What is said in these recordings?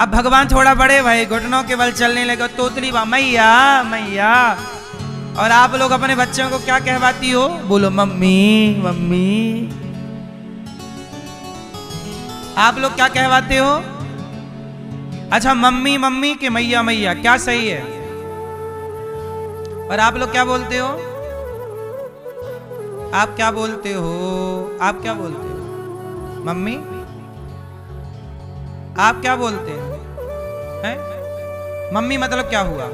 अब भगवान थोड़ा बड़े भाई, घुटनों के बल चलने लगे, तोतली बा मैया मैया। और आप लोग अपने बच्चों को क्या कहवाती हो? बोलो मम्मी मम्मी। आप लोग क्या कहवाते हो? अच्छा, मम्मी मम्मी के मैया मैया, क्या सही है? और आप लोग क्या बोलते हो? आप क्या बोलते हो? आप क्या बोलते हो? मम्मी? आप क्या बोलते हैं? मम्मी मतलब क्या हुआ?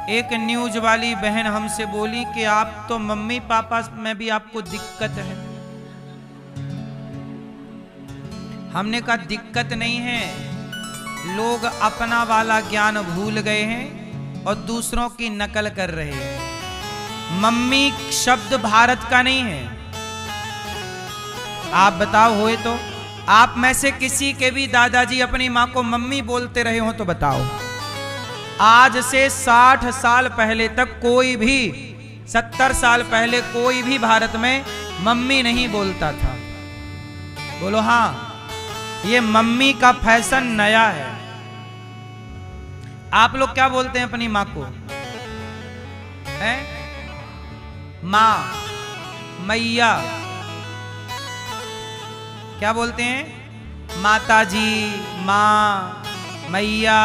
एक न्यूज वाली बहन हमसे बोली कि आप तो मम्मी पापा में भी आपको दिक्कत है। हमने कहा दिक्कत नहीं है, लोग अपना वाला ज्ञान भूल गए हैं और दूसरों की नकल कर रहे हैं। मम्मी शब्द भारत का नहीं है। आप बताओ होए तो, आप में से किसी के भी दादाजी अपनी मां को मम्मी बोलते रहे हो तो बताओ। आज से 60 साल पहले तक कोई भी, 70 साल पहले कोई भी भारत में मम्मी नहीं बोलता था। बोलो हाँ, ये मम्मी का फैशन नया है। आप लोग क्या बोलते हैं अपनी माँ को? है माँ, मैया, क्या बोलते हैं? माता जी, माँ, मैया,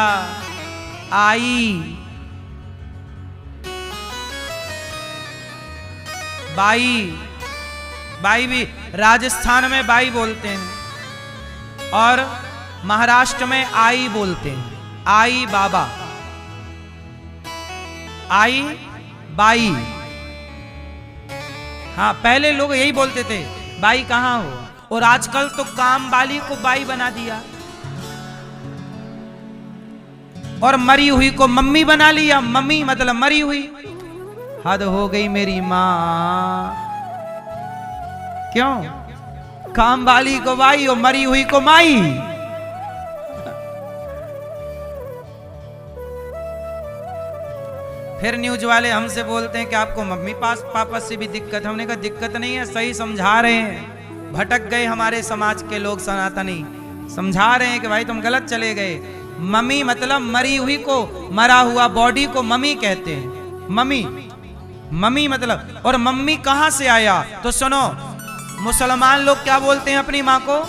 आई, बाई। बाई भी राजस्थान में बाई बोलते हैं और महाराष्ट्र में आई बोलते हैं। आई बाबा, आई बाई। हाँ, पहले लोग यही बोलते थे, बाई कहाँ हो? और आजकल तो काम वाली को बाई बना दिया और मरी हुई को मम्मी बना लिया। मम्मी मतलब मरी हुई। हद हो गई मेरी माँ। क्यों? काम वाली को बाई और मरी हुई को माई। फिर न्यूज वाले हमसे बोलते हैं कि आपको मम्मी पापा से भी दिक्कत। हमने कहा दिक्कत नहीं है, सही समझा रहे हैं। भटक गए हमारे समाज के लोग, सनातनी समझा रहे हैं कि भाई तुम गलत चले गए। मम्मी मतलब मरी हुई को, मरा हुआ बॉडी को मम्मी कहते हैं। मम्मी, मम्मी मतलब। और मम्मी कहां से आया? तो सुनो, मुसलमान लोग क्या बोलते हैं अपनी मां को?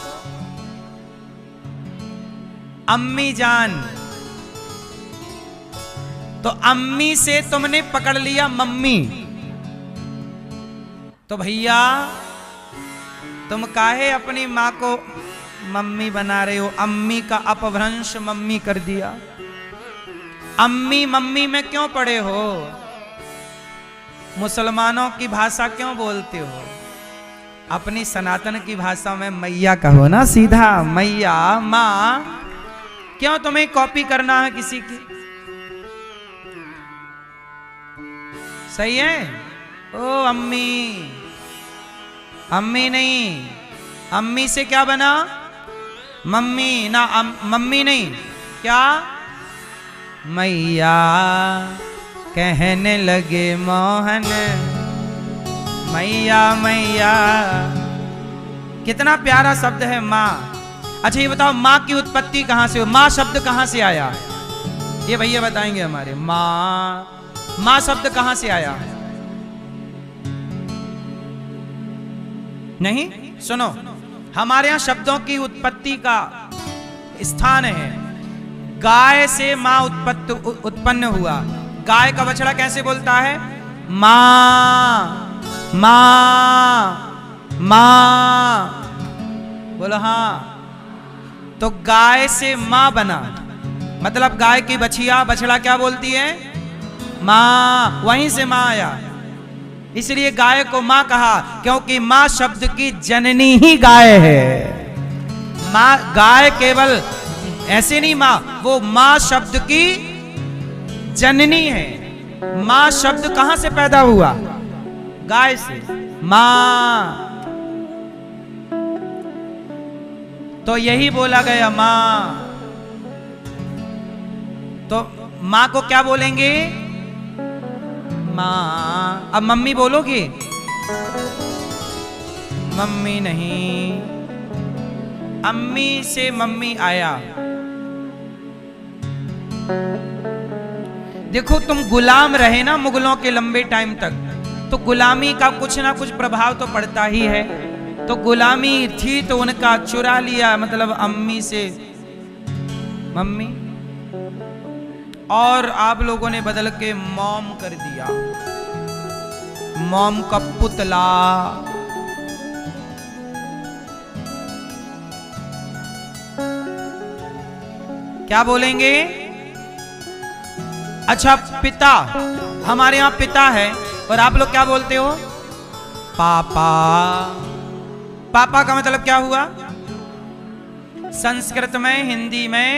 अम्मी जान। तो अम्मी से तुमने पकड़ लिया मम्मी। तो भैया तुम काहे अपनी मां को मम्मी बना रहे हो? अम्मी का अपभ्रंश मम्मी कर दिया। अम्मी मम्मी में क्यों पड़े हो? मुसलमानों की भाषा क्यों बोलते हो? अपनी सनातन की भाषा में मैया कहो ना, सीधा मैया, मां। क्यों तुम्हें कॉपी करना है किसी की? सही है? ओ अम्मी, अम्मी नहीं, अम्मी से क्या बना? मम्मी ना, मम्मी नहीं, क्या? मैया। कहने लगे मोहन मैया मैया। कितना प्यारा शब्द है माँ। अच्छा ये बताओ, माँ की उत्पत्ति कहां से हो? माँ शब्द कहां से आया? ये भैया बताएंगे हमारे। माँ, माँ शब्द कहां से आया? नहीं? सुनो, हमारे यहां शब्दों की उत्पत्ति का स्थान है। गाय से माँ उत्पन्न हुआ। गाय का बछड़ा कैसे बोलता है? माँ माँ माँ। बोलो हाँ। तो गाय से माँ बना, मतलब गाय की बछिया, बछड़ा क्या बोलती है? माँ। वहीं से माँ आया, इसलिए गाय को माँ कहा, क्योंकि माँ शब्द की जननी ही गाय है। माँ, गाय केवल ऐसे नहीं माँ, वो माँ शब्द की जननी है। माँ शब्द कहां से पैदा हुआ? गाय से। माँ, तो यही बोला गया माँ। तो माँ को क्या बोलेंगे? माँ। अब मम्मी बोलोगी? मम्मी नहीं, अम्मी से मम्मी आया। देखो तुम गुलाम रहे ना मुगलों के लंबे टाइम तक, तो गुलामी का कुछ ना कुछ प्रभाव तो पड़ता ही है। तो गुलामी थी तो उनका चुरा लिया, मतलब अम्मी से मम्मी, और आप लोगों ने बदल के मॉम कर दिया, मॉम का पुतला। क्या बोलेंगे? अच्छा पिता, हमारे यहां पिता है, और आप लोग क्या बोलते हो? पापा। पापा का मतलब क्या हुआ? संस्कृत में, हिंदी में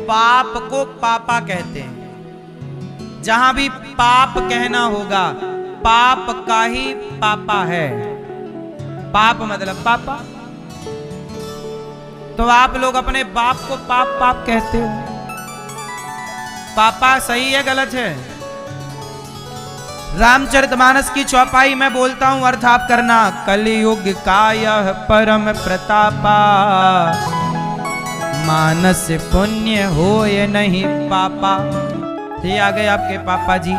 पाप को पापा कहते हैं। जहां भी पाप कहना होगा, पाप का ही पापा है। पाप मतलब पापा। तो आप लोग अपने बाप को पाप पाप कहते हो। पापा सही है गलत है? रामचरितमानस की चौपाई में बोलता हूं, अर्थ आप करना। कलयुग का यह परम प्रतापा, मानस पुण्य होय नहीं पापा। ये आ गए आपके पापा जी।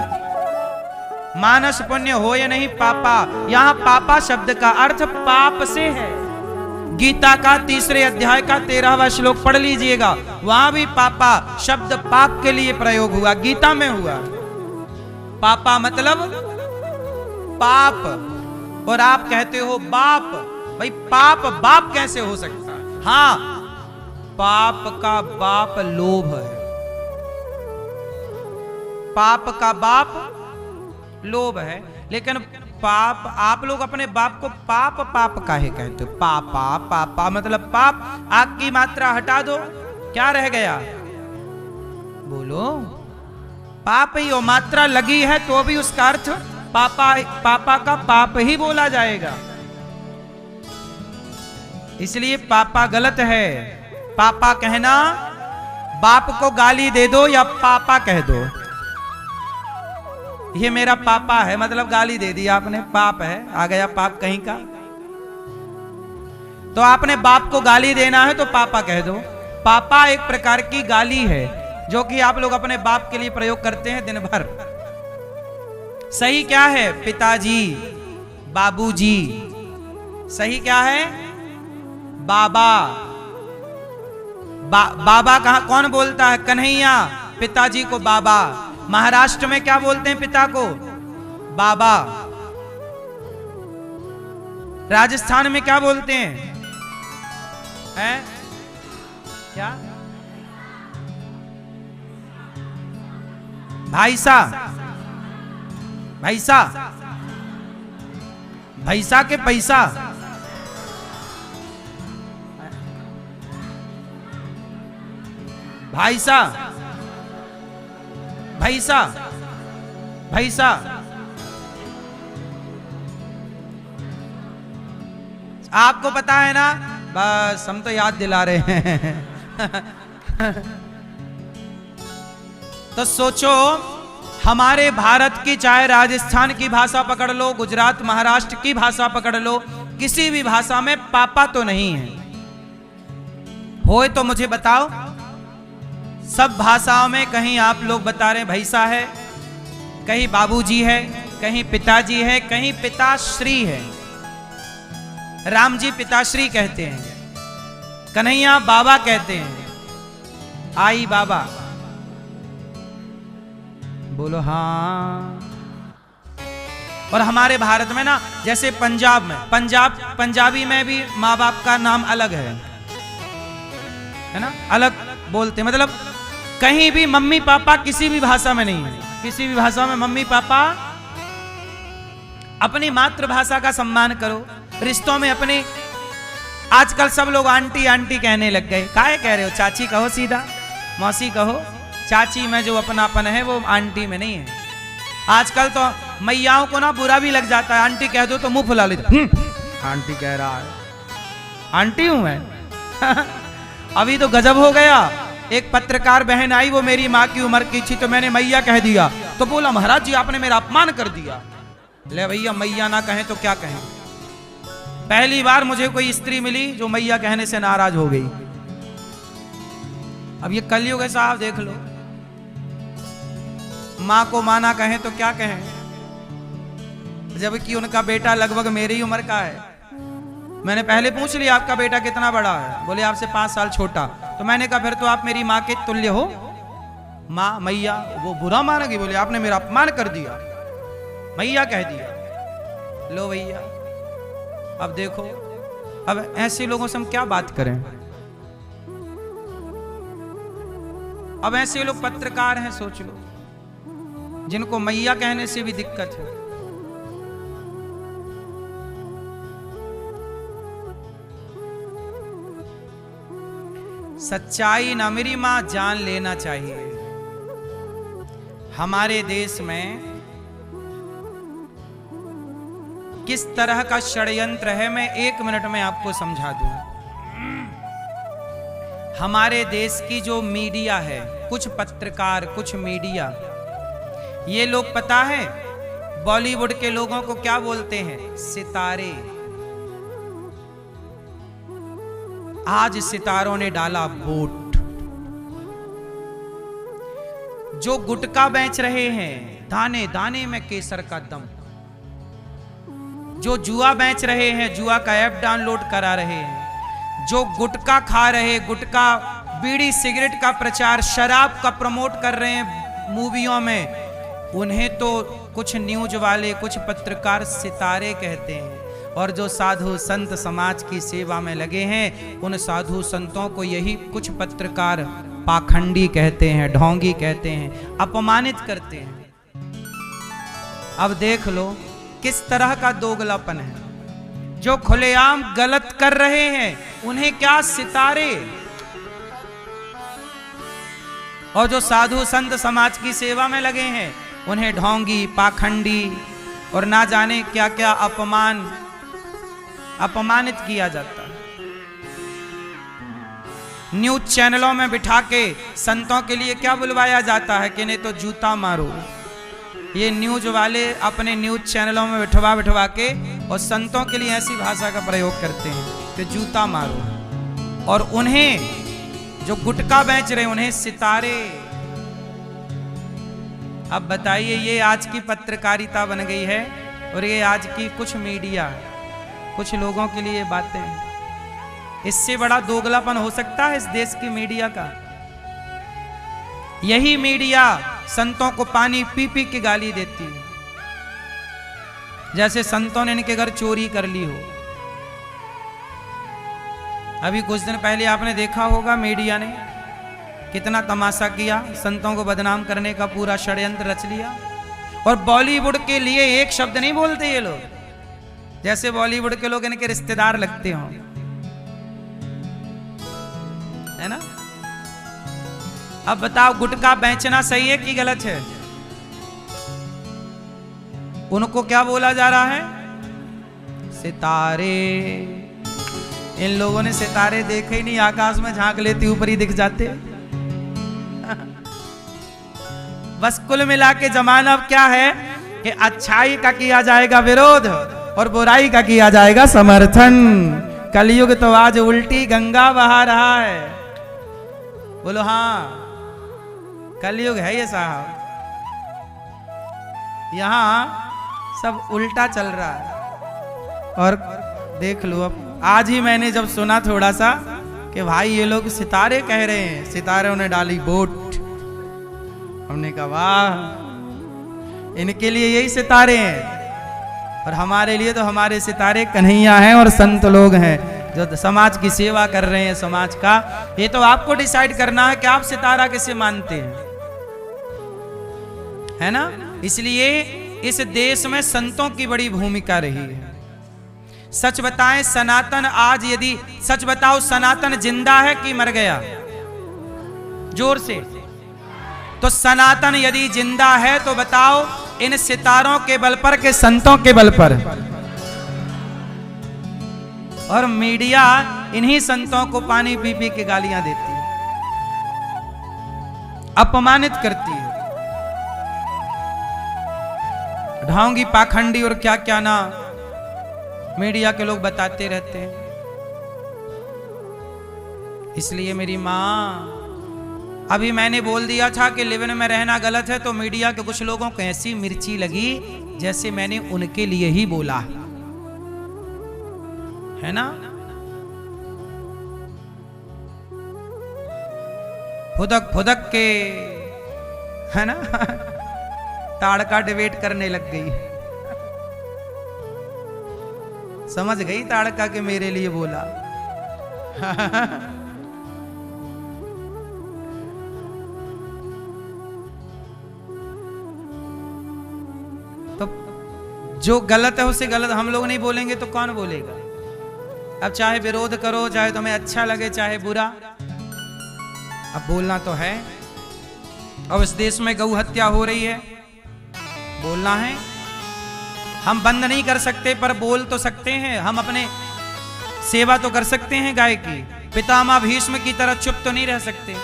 मानस पुण्य होय नहीं पापा। यहां पापा शब्द का अर्थ पाप से है। गीता का 3 अध्याय का 13वां श्लोक पढ़ लीजिएगा, वहां भी पापा शब्द पाप के लिए प्रयोग हुआ, गीता में हुआ। पापा मतलब पाप, और आप कहते हो बाप। भाई पाप बाप कैसे हो सकता है? हाँ, पाप का बाप लोभ है। पाप का बाप लोभ है, लेकिन पाप, आप लोग अपने बाप को पाप पाप काहे कहते हो? पापा पापा मतलब पाप। आग की मात्रा हटा दो, क्या रह गया? बोलो। पाप ही हो, मात्रा लगी है तो भी उसका अर्थ पापा, पापा का पाप ही बोला जाएगा। इसलिए पापा गलत है। पापा कहना, बाप को गाली दे दो या पापा कह दो, ये मेरा पापा है, मतलब गाली दे दी आपने, पाप है, आ गया पाप कहीं का। तो आपने बाप को गाली देना है तो पापा कह दो। पापा एक प्रकार की गाली है जो कि आप लोग अपने बाप के लिए प्रयोग करते हैं दिन भर। सही क्या है? पिताजी, बाबूजी। सही क्या है? बाबा। बाबा कहां, कौन बोलता है? कन्हैया पिताजी को बाबा। महाराष्ट्र में क्या बोलते हैं पिता को? बाबा। राजस्थान में क्या बोलते हैं? हैं? क्या? भाईसा। भैसा। भैसा के पैसा। भाईसा, भैसा, भैसा। आपको पता है ना, बस हम तो याद दिला रहे हैं। तो सोचो, हमारे भारत की चाहे राजस्थान की भाषा पकड़ लो, गुजरात महाराष्ट्र की भाषा पकड़ लो, किसी भी भाषा में पापा तो नहीं है। होए तो मुझे बताओ। सब भाषाओं में कहीं आप लोग बता रहे भैसा है, कहीं बाबूजी है, कहीं पिताजी है, कहीं पिताश्री है। राम जी पिताश्री कहते हैं, कन्हैया बाबा कहते हैं, आई बाबा। बोलो हाँ। और हमारे भारत में ना, जैसे पंजाब में, पंजाबी में भी माँ बाप का नाम अलग है ना, अलग बोलते, मतलब कहीं भी मम्मी पापा किसी भी भाषा में नहीं है। किसी भी भाषा में मम्मी पापा। अपनी मातृभाषा का सम्मान करो। रिश्तों में अपने, आजकल सब लोग आंटी आंटी कहने लग गए। काहे कह रहे हो? चाची कहो, सीधा मौसी कहो। चाची में जो अपनापन है वो आंटी में नहीं है। आजकल तो मैयाओं को ना बुरा भी लग जाता है, आंटी कह दो तो मुंह फुला लेते, आंटी कह रहा है, आंटी हूं मैं। अभी तो गजब हो गया। एक पत्रकार बहन आई, वो मेरी माँ की उम्र की थी, तो मैंने मैया कह दिया। तो बोला महाराज जी आपने मेरा अपमान कर दिया। ले भैया मैया ना कहें तो क्या कहें, पहली बार मुझे कोई स्त्री मिली जो मैया कहने से नाराज हो गई। अब ये कलयुग है साहब, देख लो, मां को मां ना कहें तो क्या कहें, जबकि उनका बेटा लगभग मेरी उम्र का है। मैंने पहले पूछ लिया आपका बेटा कितना बड़ा है, बोले आपसे 5 साल छोटा। तो मैंने कहा फिर तो आप मेरी माँ के तुल्य हो। माँ मैया वो बुरा मानेगी, बोले आपने मेरा अपमान कर दिया, मैया कह दिया। लो भैया अब देखो, अब ऐसे लोगों से हम क्या बात करें। अब ऐसे लोग पत्रकार हैं, सोच लो, जिनको मैया कहने से भी दिक्कत है। सच्चाई ना मेरी मां जान लेना चाहिए। हमारे देश में किस तरह का षड्यंत्र है, मैं 1 मिनट में आपको समझा दूं। हमारे देश की जो मीडिया है, कुछ पत्रकार, कुछ मीडिया, ये लोग पता है बॉलीवुड के लोगों को क्या बोलते हैं? सितारे। आज सितारों ने डाला वोट। जो गुटखा बेच रहे हैं, दाने दाने में केसर का दम, जो जुआ बेच रहे हैं, जुआ का ऐप डाउनलोड करा रहे हैं, जो गुटखा खा रहे, गुटखा बीड़ी सिगरेट का प्रचार, शराब का प्रमोट कर रहे हैं मूवियों में, उन्हें तो कुछ न्यूज वाले, कुछ पत्रकार सितारे कहते हैं। और जो साधु संत समाज की सेवा में लगे हैं, उन साधु संतों को यही कुछ पत्रकार पाखंडी कहते हैं, ढोंगी कहते हैं, अपमानित करते हैं। अब देख लो किस तरह का दोगलापन है। जो खुलेआम गलत कर रहे हैं उन्हें क्या सितारे, और जो साधु संत समाज की सेवा में लगे हैं उन्हें ढोंगी, पाखंडी और ना जाने क्या क्या अपमानित किया जाता है। न्यूज चैनलों में बिठा के संतों के लिए क्या बुलवाया जाता है कि नहीं तो जूता मारो। ये न्यूज वाले अपने न्यूज चैनलों में बिठवा के और संतों के लिए ऐसी भाषा का प्रयोग करते हैं कि जूता मारो। और उन्हें जो गुटखा बेच रहे उन्हें सितारे। अब बताइए, ये आज की पत्रकारिता बन गई है और ये आज की कुछ मीडिया, कुछ लोगों के लिए बातें हैं। इससे बड़ा दोगलापन हो सकता है इस देश की मीडिया का? यही मीडिया संतों को पानी पी पी के गाली देती है, जैसे संतों ने इनके घर चोरी कर ली हो। अभी कुछ दिन पहले आपने देखा होगा मीडिया ने कितना तमाशा किया, संतों को बदनाम करने का पूरा षड्यंत्र रच लिया। और बॉलीवुड के लिए एक शब्द नहीं बोलते ये लोग, जैसे बॉलीवुड के लोग इनके रिश्तेदार लगते हों, है ना। अब बताओ, गुटखा बेचना सही है कि गलत है? उनको क्या बोला जा रहा है? सितारे। इन लोगों ने सितारे देखे ही नहीं, आकाश में झांक लेते ऊपर ही दिख जाते। बस कुल मिला के जमाना अब क्या है कि अच्छाई का किया जाएगा विरोध और बुराई का किया जाएगा समर्थन। कलयुग तो आज उल्टी गंगा बहा रहा है। बोलो हाँ, कलयुग है ये साहब, यहां सब उल्टा चल रहा है। और देख लो, अब आज ही मैंने जब सुना थोड़ा सा कि भाई ये लोग सितारे कह रहे हैं, सितारे उन्हें डाली वोट, हमने कहा वाह, इनके लिए यही सितारे हैं और हमारे लिए तो हमारे सितारे कन्हैया हैं और संत लोग हैं जो समाज की सेवा कर रहे हैं। समाज का ये तो आपको डिसाइड करना है कि आप सितारा किसे मानते हैं, है ना। इसलिए इस देश में संतों की बड़ी भूमिका रही है। सच बताएं, सनातन आज, यदि सच बताओ, सनातन जिंदा है कि मर गया? जोर से। तो सनातन यदि जिंदा है तो बताओ, इन सितारों के बल पर के संतों के बल पर? और मीडिया इन्हीं संतों को पानी पी पी के गालियां देती है, अपमानित करती है। ढोंगी पाखंडी और क्या क्या ना मीडिया के लोग बताते रहते हैं। इसलिए मेरी माँ, अभी मैंने बोल दिया था कि लिव इन में रहना गलत है, तो मीडिया के कुछ लोगों को ऐसी मिर्ची लगी जैसे मैंने उनके लिए ही बोला है ना। फुदक फुदक के, है ना, ताड़का डिबेट करने लग गई। समझ गई ताड़का के मेरे लिए बोला। तो जो गलत है उसे गलत हम लोग नहीं बोलेंगे तो कौन बोलेगा। अब चाहे विरोध करो, चाहे तुम्हें अच्छा लगे चाहे बुरा, अब बोलना तो है। अब इस देश में गौ हत्या हो रही है, बोलना है। हम बंद नहीं कर सकते पर बोल तो सकते हैं। हम अपने सेवा तो कर सकते हैं गाय की। पितामह भीष्म की तरह चुप तो नहीं रह सकते।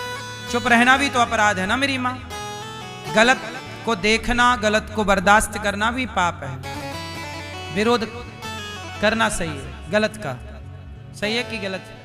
चुप रहना भी तो अपराध है ना मेरी माँ। गलत को देखना, गलत को बर्दाश्त करना भी पाप है। विरोध करना सही है गलत का। सही है कि गलत है?